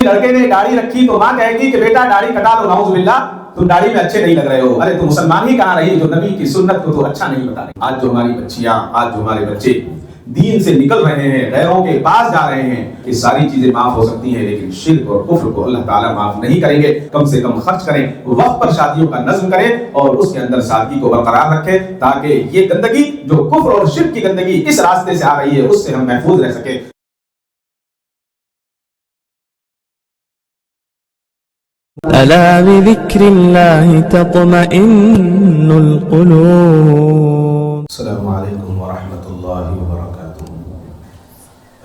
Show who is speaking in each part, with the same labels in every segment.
Speaker 1: لڑکے نے داڑھی رکھی تو ماں کہے گی کہ بیٹا داڑھی کٹا دو، نعوذ باللہ تم داڑھی میں اچھے نہیں لگ رہے ہو، ارے تم مسلمان ہی کہاں رہی جو نبی کی سنت کو تو اچھا نہیں بتا رہے۔ آج جو ہماری بچیاں، آج جو ہمارے بچے دین سے نکل رہے ہیں، غیروں کے پاس جا رہے ہیں، یہ ساری چیزیں معاف ہو سکتی ہیں، لیکن شرک اور کفر کو اللہ تعالیٰ معاف نہیں کریں گے۔ کم سے کم خرچ کریں، وقت پر شادیوں کا نظم کریں اور اس کے اندر سادگی کو برقرار رکھیں، تاکہ یہ گندگی جو کفر اور شرک کی گندگی اس راستے سے آ رہی ہے اس سے ہم محفوظ رہ سکیں۔
Speaker 2: ألا بذكر الله تطمئن القلوب.
Speaker 3: السلام عليكم ورحمة الله وبركاته.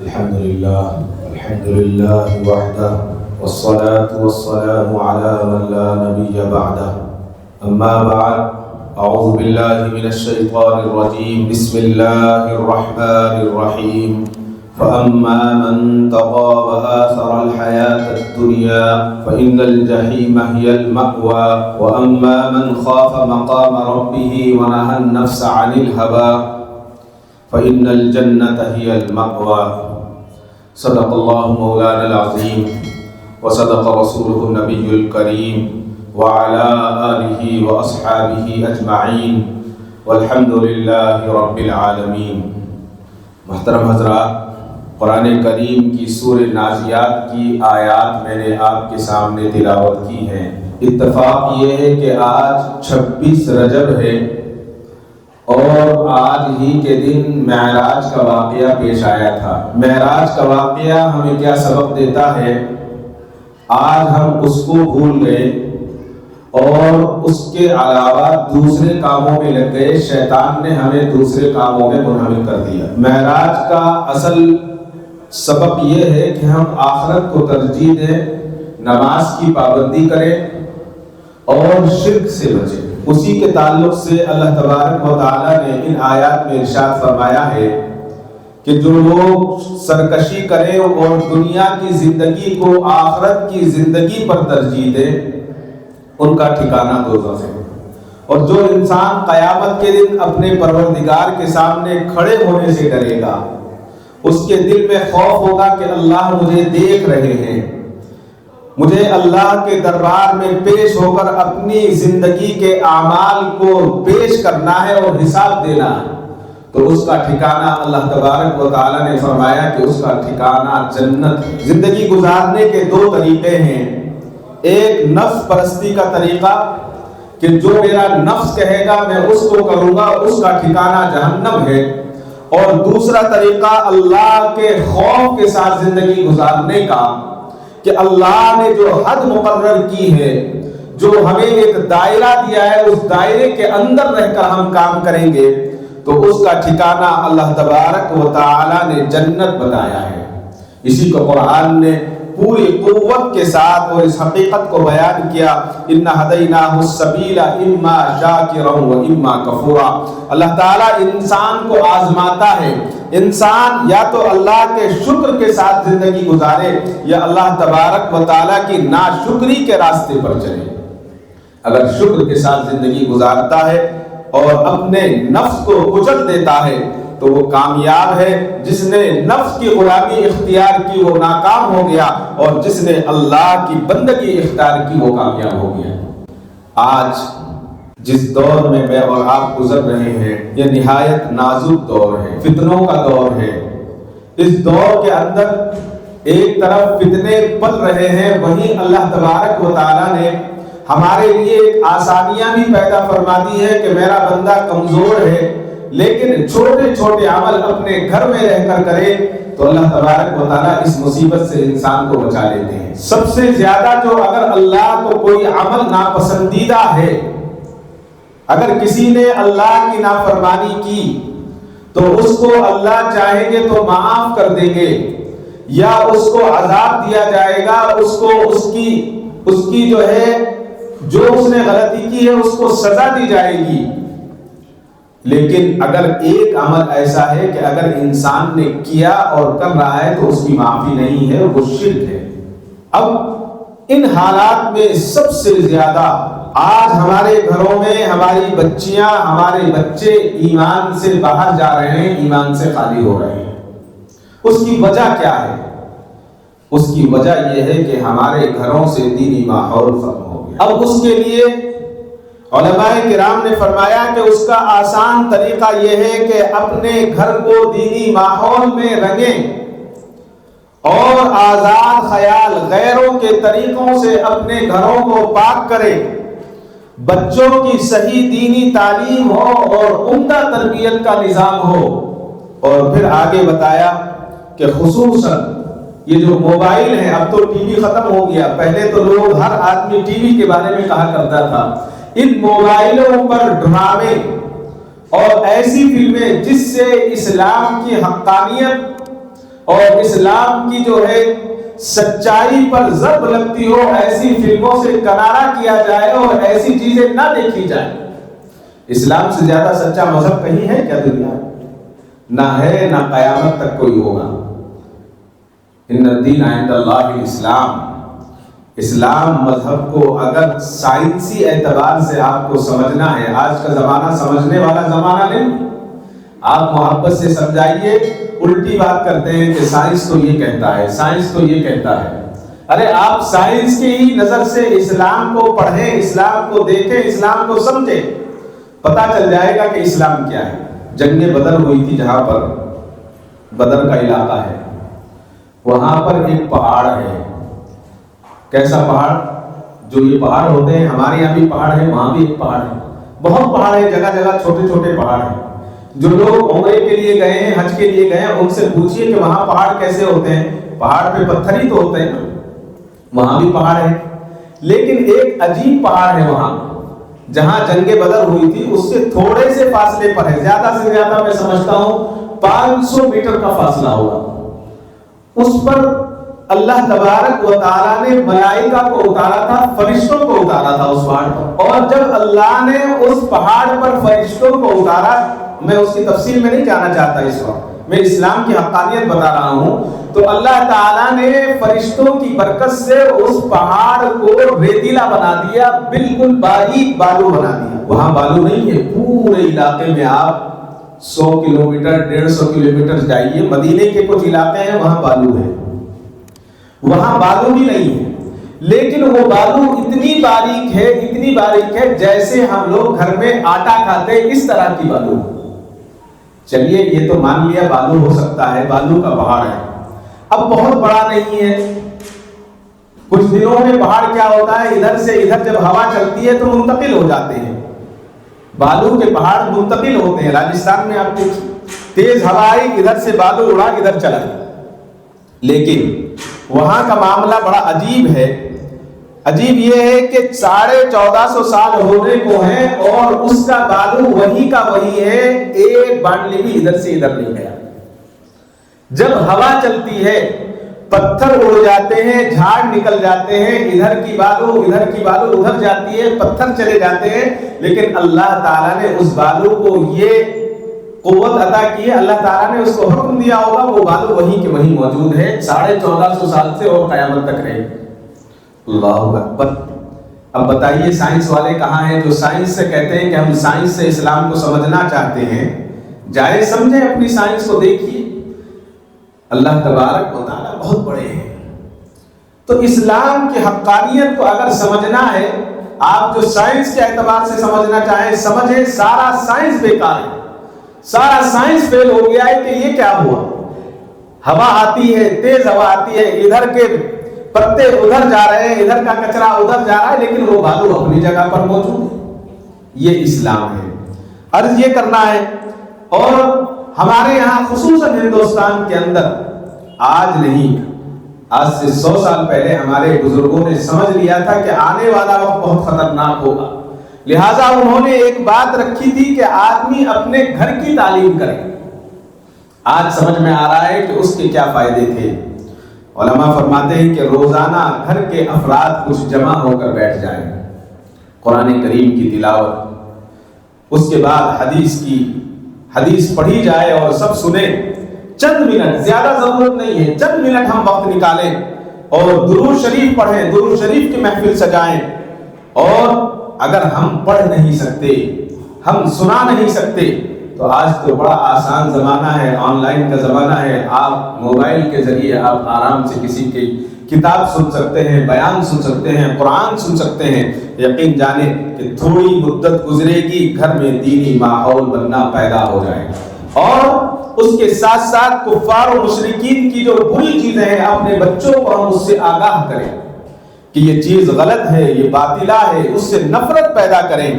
Speaker 3: الحمد لله وحده والصلاة والسلام على من لا نبي بعده. أما بعد، أعوذ بالله من الشيطان الرجيم. بسم الله الرحمن الرحيم. فأما من طغى وآثر الحياة الدنيا فإن الجحيم هي المأوى وأما من خاف مقام ربه ونهى النفس عن الهوى فإن الجنة هي المأوى. صدق الله مولانا العظيم وصدق رسوله النبي الكريم وعلى آله وأصحابه أجمعين والحمد لله رب العالمين. محترم حضرات، قرآن کریم کی سورہ نازعات کی آیات میں نے آپ کے سامنے تلاوت کی ہیں۔ اتفاق یہ ہے کہ آج 26 رجب ہے اور آج ہی کے دن معراج کا واقعہ پیش آیا تھا۔ معراج کا واقعہ ہمیں کیا سبق دیتا ہے؟ آج ہم اس کو بھول گئے اور اس کے علاوہ دوسرے کاموں میں لگ گئے، شیطان نے ہمیں دوسرے کاموں میں منہمک کر دیا۔ معراج کا اصل سبب یہ ہے کہ ہم آخرت کو ترجیح دیں، نماز کی پابندی کریں اور شرک سے بچیں۔ اسی کے تعلق سے اللہ تبارک و تعالیٰ نے ان آیات میں ارشاد فرمایا ہے کہ جو لوگ سرکشی کریں اور دنیا کی زندگی کو آخرت کی زندگی پر ترجیح دیں، ان کا ٹھکانہ دوزخ ہے۔ اور جو انسان قیامت کے دن اپنے پروردگار کے سامنے کھڑے ہونے سے ڈرے گا، اس کے دل میں خوف ہوگا کہ اللہ مجھے دیکھ رہے ہیں، مجھے اللہ کے دربار میں پیش ہو کر اپنی زندگی کے اعمال کو پیش کرنا ہے اور حساب دینا ہے، تو اس کا ٹھکانہ اللہ تبارک و تعالیٰ نے فرمایا کہ اس کا ٹھکانہ جنت ہے۔ زندگی گزارنے کے دو طریقے ہیں، ایک نفس پرستی کا طریقہ کہ جو میرا نفس کہے گا میں اس کو کروں گا، اس کا ٹھکانہ جہنم ہے، اور دوسرا طریقہ اللہ کے خوف کے ساتھ زندگی گزارنے کا کہ اللہ نے جو حد مقرر کی ہے، جو ہمیں ایک دائرہ دیا ہے، اس دائرے کے اندر رہ کر ہم کام کریں گے تو اس کا ٹھکانہ اللہ تبارک و تعالی نے جنت بتایا ہے۔ اسی کو قرآن نے پوری قوت کے ساتھ اور اس حقیقت کو بیان کیا، اِنَّا هَدَيْنَاهُ السَّبِيلَ إِمَّا شَاكِرًا وَإِمَّا كَفُورًا۔ اللہ تعالیٰ انسان کو آزماتا ہے، انسان یا تو اللہ کے شکر کے ساتھ زندگی گزارے یا اللہ تبارک و تعالیٰ کی ناشکری کے راستے پر چلے۔ اگر شکر کے ساتھ زندگی گزارتا ہے اور اپنے نفس کو کچل دیتا ہے تو وہ کامیاب ہے۔ جس نے نفس کی غلامی اختیار کی وہ ناکام ہو گیا، اور جس نے اللہ کی بندگی اختیار کی وہ کامیاب ہو گیا۔ آج جس دور میں میں اور آپ گزر رہے ہیں یہ نہایت نازک دور ہے، فتنوں کا دور ہے۔ اس دور کے اندر ایک طرف فتنے پل رہے ہیں، وہیں اللہ تبارک و تعالیٰ نے ہمارے لیے ایک آسانیاں بھی پیدا فرما دی ہے کہ میرا بندہ کمزور ہے لیکن چھوٹے چھوٹے عمل اپنے گھر میں رہ کر کرے تو اللہ تبارک و تعالیٰ اس مصیبت سے انسان کو بچا لیتے ہیں۔ سب سے زیادہ جو اگر اللہ کو کوئی عمل ناپسندیدہ ہے، اگر کسی نے اللہ کی نافرمانی کی تو اس کو اللہ چاہیں گے تو معاف کر دیں گے، یا اس کو عذاب دیا جائے گا، اس کو اس کی جو ہے جو اس نے غلطی کی ہے اس کو سزا دی جائے گی۔ لیکن اگر ایک عمل ایسا ہے کہ اگر انسان نے کیا اور کر رہا ہے تو اس کی معافی نہیں ہے، وہ شرک ہے۔ اب ان حالات میں سب سے زیادہ آج ہمارے گھروں میں ہماری بچیاں، ہمارے بچے ایمان سے باہر جا رہے ہیں، ایمان سے خالی ہو رہے ہیں۔ اس کی وجہ کیا ہے؟
Speaker 1: اس کی وجہ یہ ہے کہ ہمارے گھروں سے دینی ماحول ختم ہو گیا۔ اب اس کے لیے علماء کرام نے فرمایا کہ اس کا آسان طریقہ یہ ہے کہ اپنے گھر کو دینی ماحول میں رنگیں اور آزاد خیال غیروں کے طریقوں سے اپنے گھروں کو پاک کرے، بچوں کی صحیح دینی تعلیم ہو اور عمدہ تربیت کا نظام ہو۔ اور پھر آگے بتایا کہ خصوصاً یہ جو موبائل ہے، اب تو ٹی وی ختم ہو گیا، پہلے تو لوگ ہر آدمی ٹی وی کے بارے میں کہا کرتا تھا، ان موبائلوں پر ڈرامے اور ایسی فلمیں جس سے اسلام کی حقانیت اور اسلام کی جو ہے سچائی پر ضرب لگتی ہو، ایسی فلموں سے کنارہ کیا جائے اور ایسی چیزیں نہ دیکھی جائیں۔ اسلام سے زیادہ سچا مذہب کہیں ہے کیا دنیا میں؟ نہ ہے، نہ قیامت تک کوئی ہوگا۔ ان الدین عند اللہ الاسلام، اسلام مذہب کو اگر سائنسی اعتبار سے آپ کو سمجھنا ہے، آج کا زمانہ سمجھنے والا زمانہ نہیں، آپ محبت سے سمجھائیے، الٹی بات کرتے ہیں کہ سائنس تو یہ کہتا ہے، سائنس تو یہ کہتا ہے۔ ارے آپ سائنس کی ہی نظر سے اسلام کو پڑھیں، اسلام کو دیکھیں، اسلام کو سمجھیں، پتہ چل جائے گا کہ اسلام کیا ہے۔ جنگ بدر ہوئی تھی جہاں پر بدر کا علاقہ ہے، وہاں پر ایک پہاڑ ہے۔ کیسا پہاڑ؟ جو یہ پہاڑ ہوتے ہیں، ہمارے یہاں بھی پہاڑ ہے، وہاں بھی ایک پہاڑ ہے، بہت پہاڑ ہے، جگہ جگہ چھوٹے چھوٹے پہاڑ ہیں۔ جو لوگ عمرے کے لیے گئے ہیں، حج کے لیے گئے ہیں، ان سے پوچھئے کہ وہاں پہاڑ کیسے ہوتے ہیں؟ پہاڑ پہ پتھر ہی تو ہوتے ہیں، وہاں بھی پہاڑ ہے، لیکن ایک عجیب پہاڑ ہے وہاں جہاں جنگ بدر ہوئی تھی، اس سے تھوڑے سے فاصلے پر ہے، زیادہ سے زیادہ میں سمجھتا ہوں 500 میٹر کا فاصلہ ہوگا۔ اس پر اللہ تبارک و تعالیٰ نے ملائکہ کو اتارا تھا، فرشتوں کو اتارا تھا اس پہاڑ پر۔ اور جب اللہ نے اس پہاڑ پر فرشتوں کو اتارا، میں اس کی تفصیل میں نہیں جانا چاہتا اس وقت، میں اسلام کی حقانیت بتا رہا ہوں، تو اللہ تعالیٰ نے فرشتوں کی برکت سے اس پہاڑ کو ریتیلا بنا دیا، بالکل باریک بالو بنا دیا۔ وہاں بالو نہیں ہے، پورے علاقے میں آپ 100 کلومیٹر 150 کلومیٹر جائیے، مدینے کے کچھ علاقے ہیں وہاں بالو ہے، وہاں بالو بھی نہیں ہے، لیکن وہ بالو اتنی باریک ہے، اتنی باریک ہے جیسے ہم لوگ گھر میں آٹا کھاتے اس طرح کی بالو۔ چلیے یہ تو مان لیا بالو ہو سکتا ہے، بالو کا پہاڑ ہے، اب بہت بڑا نہیں ہے۔ کچھ دنوں میں پہاڑ کیا ہوتا ہے، ادھر سے ادھر جب ہوا چلتی ہے تو منتقل ہو جاتے ہیں، بالو کے پہاڑ منتقل ہوتے ہیں۔ راجستھان میں آپ دیکھیں، تیز ہوا آئی، ادھر سے بالو اڑا ادھر چلا گیا، لیکن وہاں کا معاملہ بڑا عجیب ہے۔ عجیب یہ ہے کہ 1450 سال ہونے کو ہیں اور اس کا بالو وہی کا وہی ہے، ایک بانڈلی بھی ادھر سے ادھر نہیں گیا۔ جب ہوا چلتی ہے پتھر اڑ جاتے ہیں، جھاڑ نکل جاتے ہیں، ادھر کی بالو ادھر جاتی ہے، پتھر چلے جاتے ہیں، لیکن اللہ تعالیٰ نے اس بالو کو یہ قوت عطا کی ہے، اللہ تعالیٰ نے اس کو حکم دیا ہوگا، وہ بالو وہیں کے وہیں موجود ہے 1450 سال سے اور قیامت تک رہے۔ اللہ اکبر۔ اب بتائیے سائنس والے کہاں ہیں جو سائنس سے کہتے ہیں کہ ہم سائنس سے اسلام کو سمجھنا چاہتے ہیں؟ جائے سمجھیں، اپنی سائنس کو دیکھیے، اللہ تبارک و تعالیٰ بہت بڑے ہیں۔ تو اسلام کی حقانیت کو اگر سمجھنا ہے، آپ جو سائنس کے اعتبار سے سمجھنا چاہیں سمجھیں، سارا سائنس بیکار ہے، سارا سائنس فیل ہو گیا ہے کہ یہ کیا ہوا۔ ہوا آتی ہے، تیز ہوا آتی ہے، ادھر کے پتے ادھر جا رہے ہیں، ادھر کا کچرا ادھر جا رہا ہے، لیکن وہ بالو اپنی جگہ پر موجود ہے۔ یہ اسلام ہے، عرض یہ کرنا ہے۔ اور ہمارے یہاں خصوصاً ہندوستان کے اندر آج نہیں، آج سے 100 سال پہلے ہمارے بزرگوں نے سمجھ لیا تھا کہ آنے والا وقت بہت خطرناک ہوگا، لہٰذا انہوں نے ایک بات رکھی تھی کہ آدمی اپنے گھر کی تعلیم کرے۔ آج سمجھ میں آ رہا ہے کہ اس کے کیا فائدے تھے۔ علماء فرماتے ہیں کہ روزانہ گھر کے افراد کچھ جمع ہو کر بیٹھ جائیں، قرآن کریم کی تلاوت، اس کے بعد حدیث پڑھی جائے اور سب سنیں، چند منٹ، زیادہ ضرورت نہیں ہے، چند منٹ ہم وقت نکالیں اور درود شریف پڑھیں، درود شریف کی محفل سجائیں۔ اور اگر ہم پڑھ نہیں سکتے، ہم سنا نہیں سکتے، تو تو آج تو بڑا آسان زمانہ ہے، آن لائن کا زمانہ ہے، آپ موبائل کے ذریعے آپ آرام سے کسی کی کتاب سن سکتے ہیں، بیان سن سکتے ہیں، قرآن سن سکتے ہیں۔ یقین جانیں کہ تھوڑی مدت گزرے گی، گھر میں دینی ماحول بننا پیدا ہو جائے گا، اور اس کے ساتھ ساتھ کفار و مشرکین کی جو بری چیزیں ہیں اپنے بچوں کو ہم اس سے آگاہ کریں کہ یہ چیز غلط ہے، یہ باطلہ ہے، اس سے نفرت پیدا کریں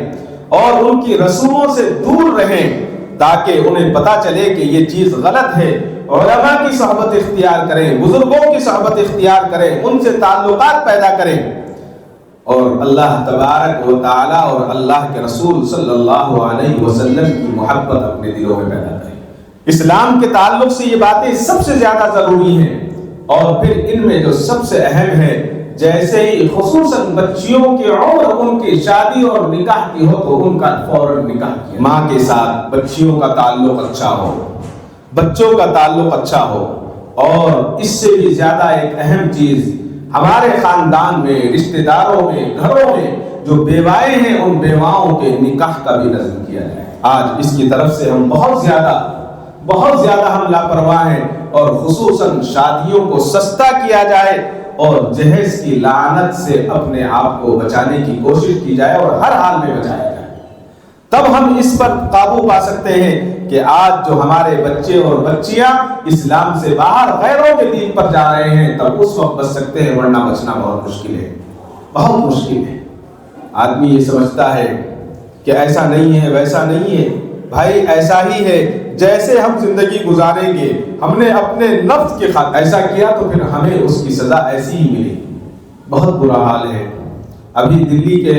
Speaker 1: اور ان کی رسوموں سے دور رہیں، تاکہ انہیں پتا چلے کہ یہ چیز غلط ہے۔ علماء کی صحبت اختیار کریں، بزرگوں کی صحبت اختیار کریں، ان سے تعلقات پیدا کریں، اور اللہ تبارک و تعالی اور اللہ کے رسول صلی اللہ علیہ وسلم کی محبت اپنے دلوں میں پیدا کریں۔ اسلام کے تعلق سے یہ باتیں سب سے زیادہ ضروری ہیں، اور پھر ان میں جو سب سے اہم ہے، جیسے ہی خصوصاً بچیوں کی عمر ان کی شادی اور نکاح کی ہو تو ان کا فوراً نکاح کیا۔ ماں کے ساتھ بچیوں کا تعلق اچھا ہو، بچوں کا تعلق اچھا ہو، اور اس سے بھی زیادہ ایک اہم چیز ہمارے خاندان میں، رشتہ داروں میں، گھروں میں جو بیوائیں ہیں ان بیواؤں کے نکاح کا بھی نظم کیا جائے۔ آج اس کی طرف سے ہم بہت زیادہ ہم لاپرواہ ہیں، اور خصوصاً شادیوں کو سستا کیا جائے اور جہیز کی لعنت سے اپنے آپ کو بچانے کی کوشش کی جائے، اور ہر حال میں بچایا جائے۔ تب ہم اس پر قابو پا سکتے ہیں کہ آج جو ہمارے بچے اور بچیاں اسلام سے باہر غیروں کے دین پر جا رہے ہیں، تب اس وقت بچ سکتے ہیں، ورنہ بچنا بہت مشکل ہے، بہت مشکل ہے۔ آدمی یہ سمجھتا ہے کہ ایسا نہیں ہے، ویسا نہیں ہے۔ بھائی ایسا ہی ہے، جیسے ہم زندگی گزاریں گے، ہم نے اپنے نفس کے خاطر ایسا کیا تو پھر ہمیں اس کی سزا ایسی ہی ملے۔ بہت برا حال ہے۔ ابھی دلی کے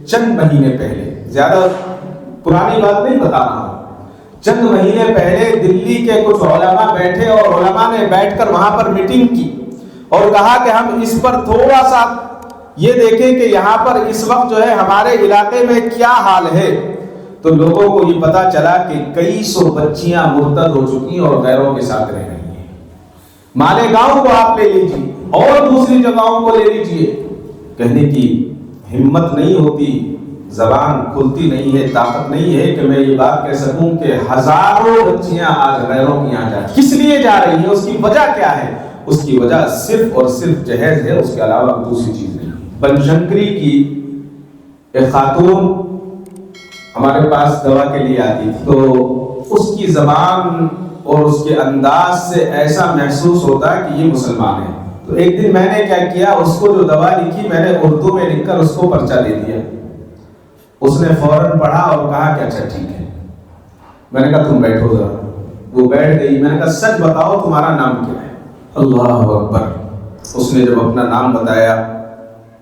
Speaker 1: چند مہینے پہلے، زیادہ پرانی بات نہیں بتا رہا ہوں، چند مہینے پہلے دلی کے کچھ علماء بیٹھے، اور علماء نے بیٹھ کر وہاں پر میٹنگ کی اور کہا کہ ہم اس پر تھوڑا سا یہ دیکھیں کہ یہاں پر اس وقت جو ہے ہمارے علاقے میں کیا حال ہے۔ تو لوگوں کو یہ پتا چلا کہ کئی سو بچیاں مرتد ہو چکی اور غیروں کے ساتھ رہ رہی ہیں۔ مالیگاؤں کو آپ لے لیجیے اور دوسری جگہوں کو لے لیجیے، کہنے کی ہمت نہیں ہوتی، زبان کھلتی نہیں ہے، طاقت نہیں ہے کہ میں یہ بات کہہ سکوں کہ ہزاروں بچیاں آج غیروں کی یہاں جا رہی ہیں۔ کس لیے جا رہی ہیں؟ اس کی وجہ کیا ہے؟ اس کی وجہ صرف اور صرف جہیز ہے، اس کے علاوہ دوسری چیز نہیں۔ بنشنکری کی ایک خاتون ہمارے پاس دوا کے لیے آتی تھی، تو اس کی زبان اور اس کے انداز سے ایسا محسوس ہوتا کہ یہ مسلمان ہے۔ تو ایک دن میں نے کیا کیا، اس کو جو دوا لکھی میں نے اردو میں لکھ کر اس کو پرچہ دے دیا۔ اس نے فوراً پڑھا اور کہا کہ اچھا ٹھیک ہے۔ میں نے کہا تم بیٹھو ذرا۔ وہ بیٹھ گئی۔ میں نے کہا سچ بتاؤ تمہارا نام کیا ہے؟ اللہ اکبر۔ اس نے جب اپنا نام بتایا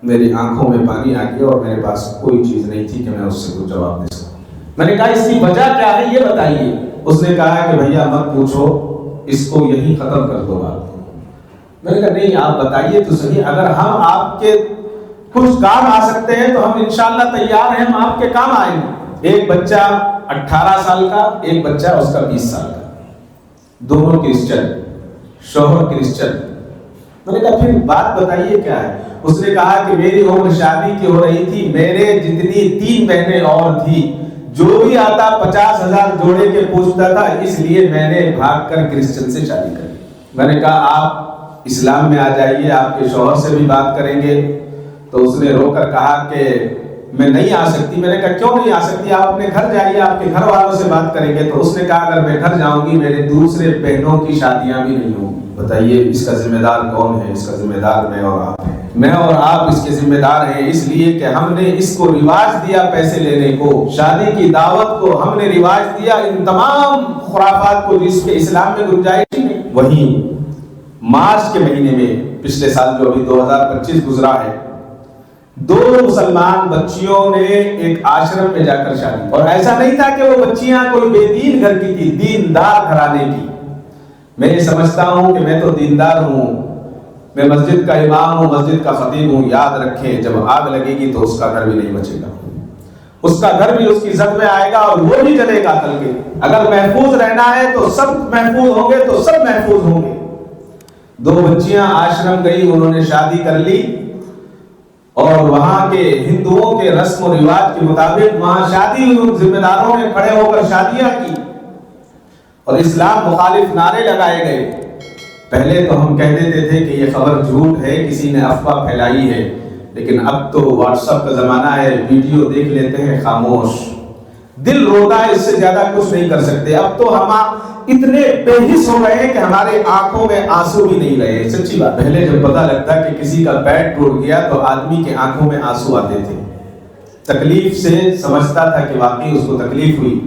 Speaker 1: میری آنکھوں میں پانی آ گیا اور میرے پاس کوئی چیز نہیں تھی کہ میں اس سے کوئی جواب دے سکوں۔ میں نے کہا اس کی وجہ کیا ہے یہ بتائیے۔ اس نے کہا کہ بھیا مت پوچھو، اس کو یہی ختم کر دو بات۔ میں نے کہا نہیں آپ بتائیے تو صحیح، اگر ہم آپ کے کچھ کام آ سکتے ہیں تو ہم انشاءاللہ تیار ہیں، ہم آپ کے کام آئیں گے۔ ایک بچہ 18 سال کا، ایک بچہ اس کا 20 سال کا، دونوں کرسچن، شوہر کرسچن۔ میں نے کہا پھر بات بتائیے کیا ہے؟ اس نے کہا کہ میری عمر شادی کی ہو رہی تھی، میرے جتنی 3 بہنیں اور تھی، جو بھی آتا 50,000 جوڑے کے پوچھتا تھا، اس لیے میں نے بھاگ کر کرسچن سے شادی کر لی۔ میں نے کہا آپ اسلام میں آ جائیے، آپ کے شوہر سے بھی بات کریں گے۔ تو اس نے رو کر کہا کہ میں نہیں آ سکتی۔ میں نے کہا کیوں نہیں آ سکتی؟ آپ اپنے گھر جائیے، آپ کے گھر والوں سے بات کریں گے۔ تو اس نے کہا اگر میں گھر جاؤں گی میرے دوسرے بہنوں کی شادیاں بھی نہیں ہوں گی۔ بتائیے اس کا ذمہ دار کون ہے؟ اس کا ذمہ دار میں اور آپ ہیں۔ میں اور آپ اس کے ذمہ دار ہیں، اس لیے کہ ہم نے اس کو رواج دیا پیسے لینے کو، شادی کی دعوت کو ہم نے رواج دیا، ان تمام خرافات کو جس کے اسلام میں گنجائش نہیں۔ وہیں مارچ کے مہینے میں پچھلے سال جو ابھی 2025 گزرا ہے، 2 مسلمان بچیوں نے ایک آشرم میں جا کر شادی، اور ایسا نہیں تھا کہ وہ بچیاں کوئی بے دین گھر کی تھی، دیندار گھرانے کی۔ میں یہ سمجھتا ہوں کہ میں تو دیندار ہوں، میں مسجد کا امام ہوں، مسجد کا خطیب ہوں۔ یاد رکھیں جب آگ لگے گی تو اس کا گھر بھی نہیں بچے گا، اس کا گھر بھی اس کی زد میں آئے گا اور وہ بھی جلے گا کل کے۔ اگر محفوظ رہنا ہے تو سب محفوظ ہوں گے، تو سب محفوظ ہوں گے۔ 2 بچیاں آشرم گئی، انہوں نے شادی کر لی، اور وہاں کے ہندوؤں کے رسم و رواج کے مطابق وہاں شادی ہوئی، ذمہ داروں نے کھڑے ہو کر شادیاں کی۔ اور اسلام مخالف نعرے لگائے گئے۔ پہلے تو ہم کہہ دیتے تھے کہ یہ خبر جھوٹ ہے، کسی نے افواہ پھیلائی ہے، لیکن اب تو واٹس ایپ کا زمانہ ہے، ویڈیو دیکھ لیتے ہیں خاموش، دل روتا ہے، اس سے زیادہ کچھ نہیں کر سکتے۔ اب تو ہم اتنے بے حس ہو گئے ہیں کہ ہمارے آنکھوں میں آنسو بھی نہیں رہے۔ سچی بات، پہلے جب پتہ لگتا کہ کسی کا پیر ٹوٹ گیا تو آدمی کے آنکھوں میں آنسو آتے تھے، تکلیف سے سمجھتا تھا کہ واقعی اس کو تکلیف ہوئی۔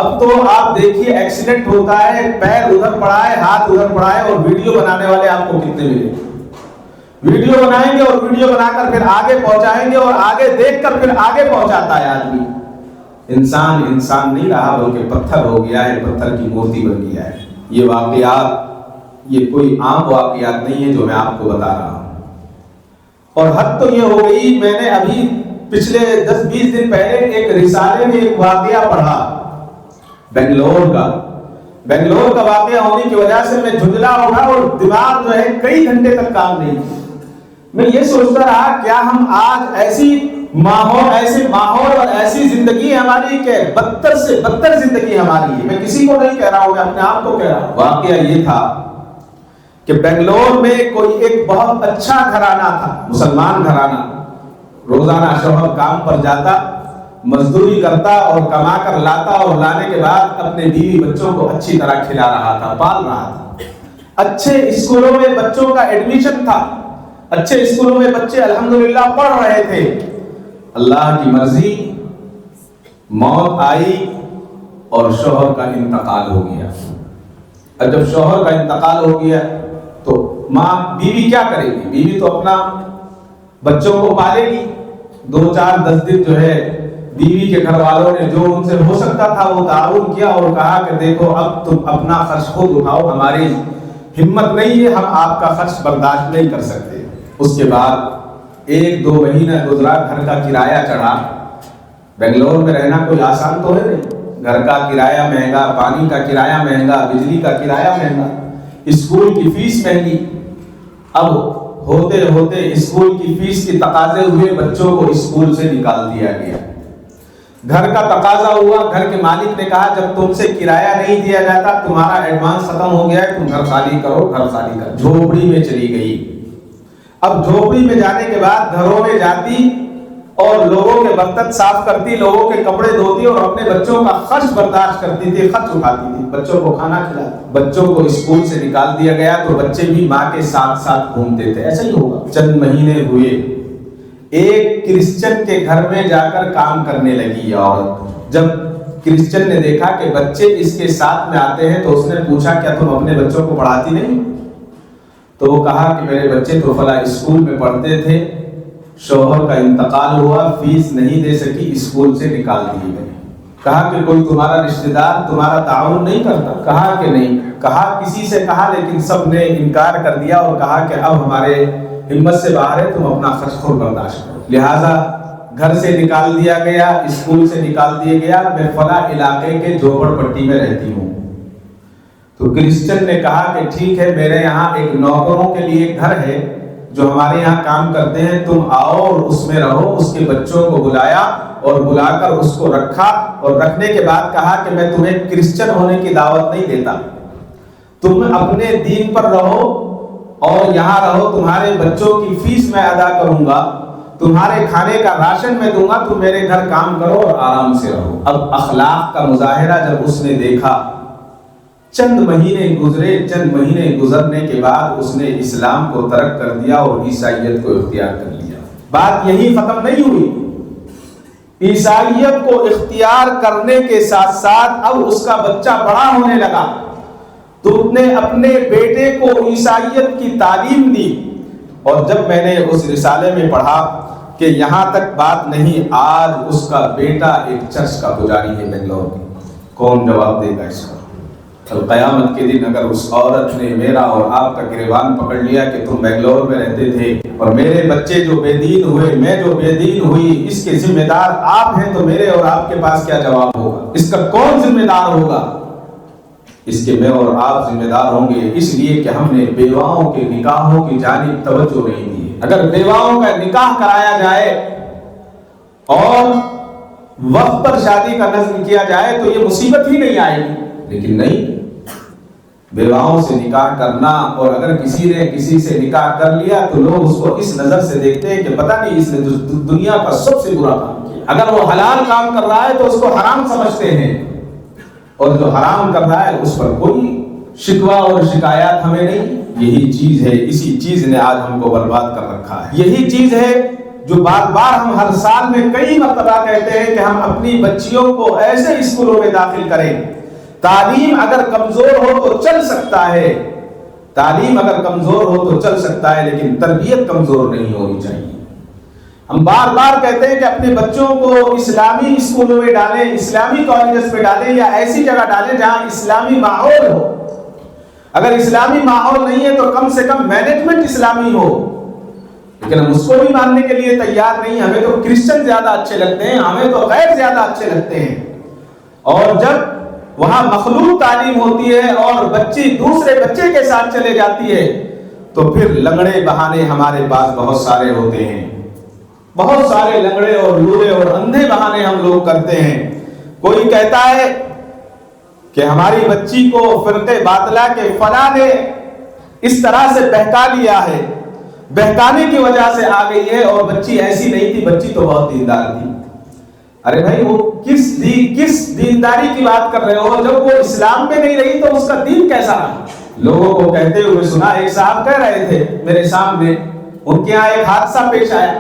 Speaker 1: اب تو آپ دیکھیے ایکسیڈنٹ ہوتا ہے، پیر ادھر پڑا ہے، ہاتھ ادھر پڑا ہے، اور ویڈیو بنانے والے آپ کو کتنے ملے؟ ویڈیو بنائیں گے اور ویڈیو بنا کر پھر آگے پہنچائیں گے، اور آگے دیکھ کر پھر آگے پہنچاتا ہے آدمی۔ انسان انسان نہیں رہا بلکہ پتھر ہو گیا ہے، پتھر کی مورتی بن گیا ہے۔ یہ واقعات یہ کوئی عام واقعات نہیں ہے جو میں آپ کو بتا رہا ہوں۔ اور حد تو یہ ہو گئی، میں نے ابھی پچھلے 10-20 دن پہلے ایک رسالے میں ایک واقعہ پڑھا بنگلور کا واقعہ ہونے کی وجہ سے میں جھنجلا اٹھا اور دماغ جو ہے کئی گھنٹے تک کام نہیں کیا۔ میں یہ سوچتا رہا کیا ہم آج ایسے ماحول اور ایسی زندگی ہماری کہ بدتر سے بدتر زندگی ہماری ہے۔ میں کسی کو نہیں کہہ رہا ہوں، میں اپنے آپ کو کہہ رہا ہوں۔ واقعہ یہ تھا کہ بنگلور میں کوئی ایک بہت اچھا گھرانہ تھا، مسلمان گھرانہ، روزانہ شوہر کام پر جاتا، مزدوری کرتا اور کما کر لاتا، اور لانے کے بعد اپنے بیوی بچوں کو اچھی طرح کھلا رہا تھا، پال رہا تھا۔ اچھے اسکولوں میں بچوں کا ایڈمیشن تھا، اچھے اسکولوں میں بچے الحمدللہ پڑھ رہے تھے۔ اللہ کی مرضی، موت آئی اور شوہر کا انتقال ہو گیا۔ اور جب شوہر کا انتقال ہو گیا تو بیوی کیا کرے گی؟ بیوی تو اپنا بچوں کو پالے گی۔ 2-4-10 دن جو ہے بیوی کے گھر والوں نے جو ان سے ہو سکتا تھا وہ تعاون کیا اور کہا کہ دیکھو اب تم اپنا خرچ خود اٹھاؤ، ہماری ہمت نہیں ہے، ہم آپ کا خرچ برداشت نہیں کر سکتے۔ اس کے بعد 1-2 مہینہ گزرا، گھر کا کرایہ چڑھا۔ بنگلور میں رہنا کوئی آسان تو ہے نہیں، گھر کا کرایہ مہنگا، پانی کا کرایہ مہنگا، بجلی کا کرایہ مہنگا، اسکول کی فیس مہنگی۔ اب ہوتے ہوتے اسکول کی فیس کی تقاضے ہوئے، بچوں کو اسکول سے نکال دیا گیا۔ گھر کا تقاضا ہوا، گھر کے مالک نے کہا جب تم سے کرایہ نہیں دیا جاتا، تمہارا ایڈوانس ختم ہو گیا ہے، تم گھر خالی کرو، گھر خالی کر۔ جھوپڑی میں چلی گئی۔ اب جھوپڑی میں جانے کے بعد گھروں میں جاتی اور لوگوں کے برتن صاف کرتی، لوگوں کے کپڑے دھوتی اور اپنے بچوں کا خرچ برداشت کرتی تھی، خرچ اٹھاتی تھی، بچوں کو کھانا کھلاتی۔ بچوں کو اسکول سے نکال دیا گیا تو بچے بھی ماں کے ساتھ ساتھ گھومتے تھے۔ ایسا ہی ہوگا۔ چند مہینے ہوئے، ایک کرسچن کے گھر میں جا کر کام کرنے لگی یہ عورت۔ جب کرسچن نے دیکھا کہ بچے اس کے ساتھ میں آتے ہیں تو اس نے پوچھا کیا تم اپنے بچوں کو پڑھاتی نہیں؟ تو وہ کہا کہ میرے بچے تو فلاں اسکول میں پڑھتے تھے، شوہر کا انتقال ہوا، فیس نہیں دے سکی، اسکول سے نکال دیے گئے۔ کہا کہ کوئی تمہارا رشتہ دار تمہارا تعاون نہیں کرتا؟ کہا کہ نہیں۔ کہا کسی سے کہا، لیکن سب نے انکار کر دیا اور کہا کہ اب ہمارے ہمت سے باہر ہے، تم اپنا خرچ خود برداشت کرو۔ لہٰذا گھر سے نکال دیا گیا، اسکول سے نکال دیا گیا، میں فلاں علاقے کے جھوپڑ پٹی میں رہتی ہوں۔ تو کرسچن نے کہا کہ ٹھیک ہے، میرے یہاں ایک نوکروں کے لیے گھر ہے جو ہمارے یہاں کام کرتے ہیں، تم آؤ اور اس میں رہو۔ اس کے بچوں کو بلایا اور بلا کر اس کو رکھا، اور رکھنے کے بعد کہا کہ میں تمہیں کرسچن ہونے کی دعوت نہیں دیتا، تم اپنے دین پر رہو اور یہاں رہو، تمہارے بچوں کی فیس میں ادا کروں گا، تمہارے کھانے کا راشن میں دوں گا، تم میرے گھر کام کرو اور آرام سے رہو۔ اب اخلاق کا مظاہرہ جب اس نے دیکھا، چند مہینے گزرے، چند مہینے گزرنے کے بعد اس نے اسلام کو ترک کر دیا اور عیسائیت کو اختیار کر لیا۔ بات یہی ختم نہیں ہوئی، عیسائیت کو اختیار کرنے کے ساتھ ساتھ اب اس کا بچہ بڑا ہونے لگا تو اس نے اپنے بیٹے کو عیسائیت کی تعلیم دی۔ اور جب میں نے اس رسالے میں پڑھا کہ یہاں تک بات نہیں، آج اس کا بیٹا ایک چرچ کا پجاری ہے بنگلور میں، کون جواب دے گا اس کا؟ کل قیامت کے دن اگر اس عورت نے میرا اور آپ کا گریبان پکڑ لیا کہ تم بنگلور میں رہتے تھے اور میرے بچے جو بے دین ہوئے، میں جو بے دین ہوئی، اس کے ذمہ دار آپ ہیں، تو میرے اور آپ کے پاس کیا جواب ہوگا؟ اس کا کون ذمہ دار ہوگا؟ اس کے میں اور آپ ذمہ دار ہوں گے، اس لیے کہ ہم نے بیواؤں کے نکاحوں کی جانب توجہ نہیں دی۔ اگر بیواؤں کا نکاح کرایا جائے اور وقت پر شادی کا نظم کیا جائے تو یہ مصیبت ہی نہیں آئے گی، لیکن نہیں، بیواؤں سے نکاح کرنا، اور اگر کسی نے کسی سے نکاح کر لیا تو لوگ اس کو اس نظر سے دیکھتے ہیں کہ پتہ نہیں اس نے دنیا کا سب سے برا کام کیا۔ اگر وہ حلال کام کر رہا ہے تو اس کو حرام سمجھتے ہیں، اور جو حرام کر رہا ہے اس پر کوئی شکوہ اور شکایات ہمیں نہیں۔ یہی چیز ہے، اسی چیز نے آج ہم کو برباد کر رکھا ہے۔ یہی چیز ہے جو بار بار ہم ہر سال میں کئی مرتبہ کہتے ہیں کہ ہم اپنی بچیوں کو ایسے اسکولوں میں داخل کریں۔ تعلیم اگر کمزور ہو تو چل سکتا ہے، تعلیم اگر کمزور ہو تو چل سکتا ہے، لیکن تربیت کمزور نہیں ہونی چاہیے۔ ہم بار بار کہتے ہیں کہ اپنے بچوں کو اسلامی اسکولوں میں ڈالیں، اسلامی کالجز میں ڈالیں، یا ایسی جگہ ڈالیں جہاں اسلامی ماحول ہو۔ اگر اسلامی ماحول نہیں ہے تو کم سے کم مینجمنٹ اسلامی ہو، لیکن ہم اس کو بھی ماننے کے لیے تیار نہیں۔ ہمیں تو کرسچن زیادہ اچھے لگتے ہیں، ہمیں تو غیر زیادہ اچھے لگتے ہیں۔ اور جب وہاں مخلوط تعلیم ہوتی ہے اور بچی دوسرے بچے کے ساتھ چلے جاتی ہے تو پھر لنگڑے بہانے ہمارے پاس بہت سارے ہوتے ہیں، بہت سارے لنگڑے اور لولے اور اندھے بہانے ہم لوگ کرتے ہیں۔ کوئی کہتا ہے کہ ہماری بچی کو فرقے باطلہ کے فلاں نے اس طرح سے بہکا لیا ہے، بہکانے کی وجہ سے آ گئی ہے، اور بچی ایسی نہیں تھی، بچی تو بہت دیندار تھی۔ ارے بھائی وہ کس دینداری کی بات کر رہے ہو؟ جب وہ اسلام میں نہیں رہی تو اس کا دین کیسا رہا؟ لوگوں کو کہتے ہوئے سنا، ایک صاحب کہہ رہے تھے میرے سامنے، ان کے یہاں ایک حادثہ پیش آیا،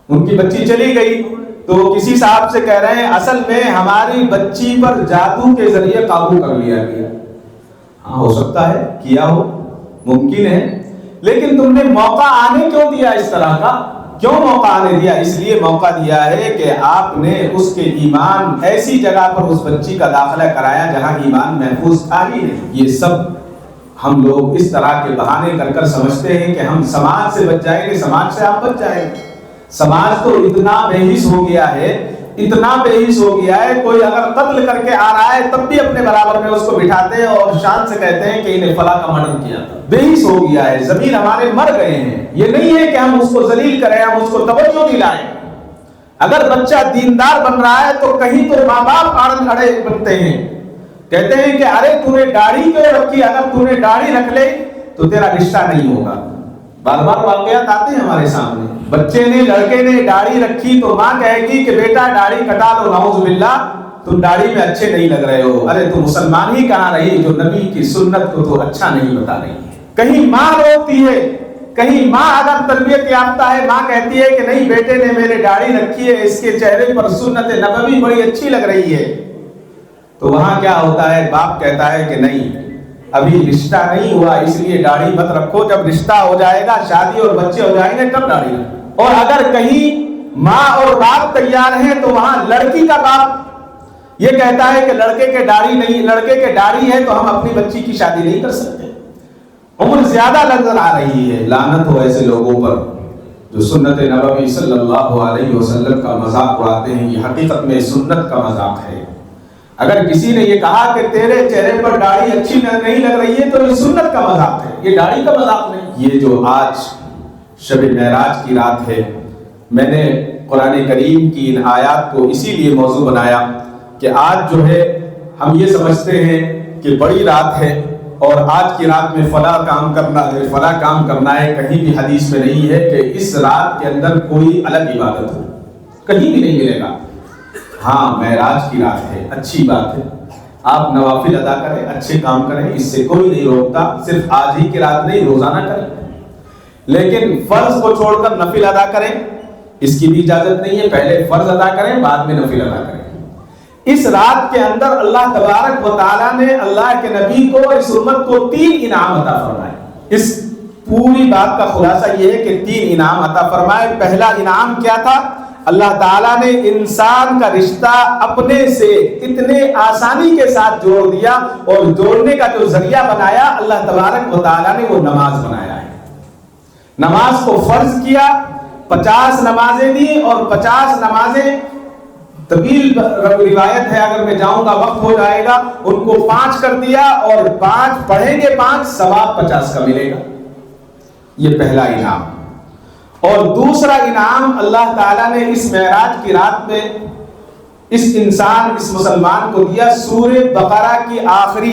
Speaker 1: ان کی بچی چلی گئی تو کسی صاحب سے کہہ رہے ہیں اصل میں ہماری بچی پر جادو کے ذریعے قابو کر لیا گیا۔ ہاں ہو سکتا ہے کیا ہو، ممکن ہے، لیکن تم نے موقع آنے کیوں دیا؟ اس طرح کا کیوں موقع آنے دیا؟ اس لیے موقع دیا ہے کہ آپ نے اس کے ایمان ایسی جگہ پر اس بچی کا داخلہ کرایا جہاں ایمان محفوظ تھا ہی نہیں۔ یہ سب ہم لوگ اس طرح کے بہانے کر کر سمجھتے ہیں کہ ہم سماج سے بچ جائیں گے، سماج سے آپ بچ جائیں گے۔ سماج تو اتنا بے حس ہو گیا ہے، اتنا بے حس ہو گیا ہے، کوئی اگر قتل کر کے آ رہا ہے تب بھی اپنے برابر میں اس کو بٹھاتے ہیں اور شان سے کہتے ہیں کہ انہیں فلاں کا مرڈر کیا تھا۔ بے حس ہو گیا ہے، ضمیر ہمارے مر گئے ہیں۔ یہ نہیں ہے کہ ہم اس کو ذلیل کریں، ہم اس کو توجہ دلائیں۔ اگر بچہ دیندار بن رہا ہے تو کہیں تو ماں باپ آڑن کھڑے بنتے ہیں، کہتے ہیں کہ ارے تو نے داڑھی کیوں رکھی؟ اگر تو نے داڑھی رکھ لے تو تیرا رشتہ نہیں ہوگا۔ بار بار واقعات آتے ہیں ہمارے سامنے، بچے نے، لڑکے نے داڑھی رکھی تو ماں کہے گی کہ بیٹا داڑھی کٹا لو، نعوذ باللہ تم داڑھی میں اچھے نہیں لگ رہے ہو۔ ارے تو مسلمان ہی کہاں رہی جو نبی کی سنت کو تو اچھا نہیں بتا رہی ہے۔ کہیں ماں روکتی ہے، کہیں ماں اگر تربیت یافتہ ہے، ماں کہتی ہے کہ نہیں بیٹے نے میرے داڑھی رکھی ہے، اس کے چہرے پر سنت نبوی بڑی اچھی لگ رہی ہے، تو وہاں کیا ہوتا ہے؟ باپ کہتا ہے کہ نہیں ابھی رشتہ نہیں ہوا اس لیے داڑھی مت رکھو، جب رشتہ ہو جائے گا، شادی اور بچے ہو جائیں گے تب داڑھی رکھو۔ اور اگر کہیں ماں اور باپ تیار ہیں تو وہاں لڑکی کا باپ یہ کہتا ہے کہ لڑکے کے داڑھی نہیں، لڑکے کے داڑھی ہے تو ہم اپنی بچی کی شادی نہیں کر سکتے۔ عمر زیادہ نظر آ رہی ہے۔ لعنت ہو ایسے لوگوں پر جو سنت نبوی صلی اللہ علیہ وسلم کا مذاق اڑاتے ہیں۔ یہ حقیقت میں سنت کا مذاق ہے۔ اگر کسی نے یہ کہا کہ تیرے چہرے پر داڑھی اچھی نہیں لگ رہی ہے تو یہ سنت کا مذاق ہے، یہ داڑھی کا مذاق نہیں۔ یہ جو آج شب معراج کی رات ہے، میں نے قرآن کریم کی ان آیات کو اسی لیے موضوع بنایا کہ آج جو ہے ہم یہ سمجھتے ہیں کہ بڑی رات ہے اور آج کی رات میں فلاں کام کرنا ہے، فلاں کام کرنا ہے۔ کہیں بھی حدیث میں نہیں ہے کہ اس رات کے اندر کوئی الگ عبادت ہو، کہیں بھی نہیں ملے گا۔ ہاں معراج کی رات ہے، اچھی بات ہے، آپ نوافل ادا کریں، اچھے کام کریں، اس سے کوئی نہیں روکتا، صرف آج ہی کی رات نہیں روزانہ کریں، لیکن فرض کو چھوڑ کر نفل ادا کریں اس کی بھی اجازت نہیں ہے۔ پہلے فرض ادا کریں بعد میں نفل ادا کریں۔ اس رات کے اندر اللہ تبارک و تعالیٰ نے اللہ کے نبی کو، اس امت کو 3 انعام عطا فرمائے۔ اس پوری بات کا خلاصہ یہ ہے کہ 3 انعام عطا فرمائے۔ پہلا انعام کیا تھا؟ اللہ تعالیٰ نے انسان کا رشتہ اپنے سے اتنے آسانی کے ساتھ جوڑ دیا، اور جوڑنے کا جو ذریعہ بنایا اللہ تبارک و تعالیٰ نے وہ نماز بنایا ہے۔ نماز کو فرض کیا، 50 نمازیں دی، اور 50 نمازیں طویل روایت ہے، اگر میں جاؤں گا وقت ہو جائے گا، ان کو 5 کر دیا، اور 5 پڑھیں گے 5 ثواب 50 کا ملے گا۔ یہ پہلا انعام۔ اور دوسرا انعام اللہ تعالیٰ نے اس معراج کی رات میں اس انسان، اس مسلمان کو دیا، سورہ بقرہ کی آخری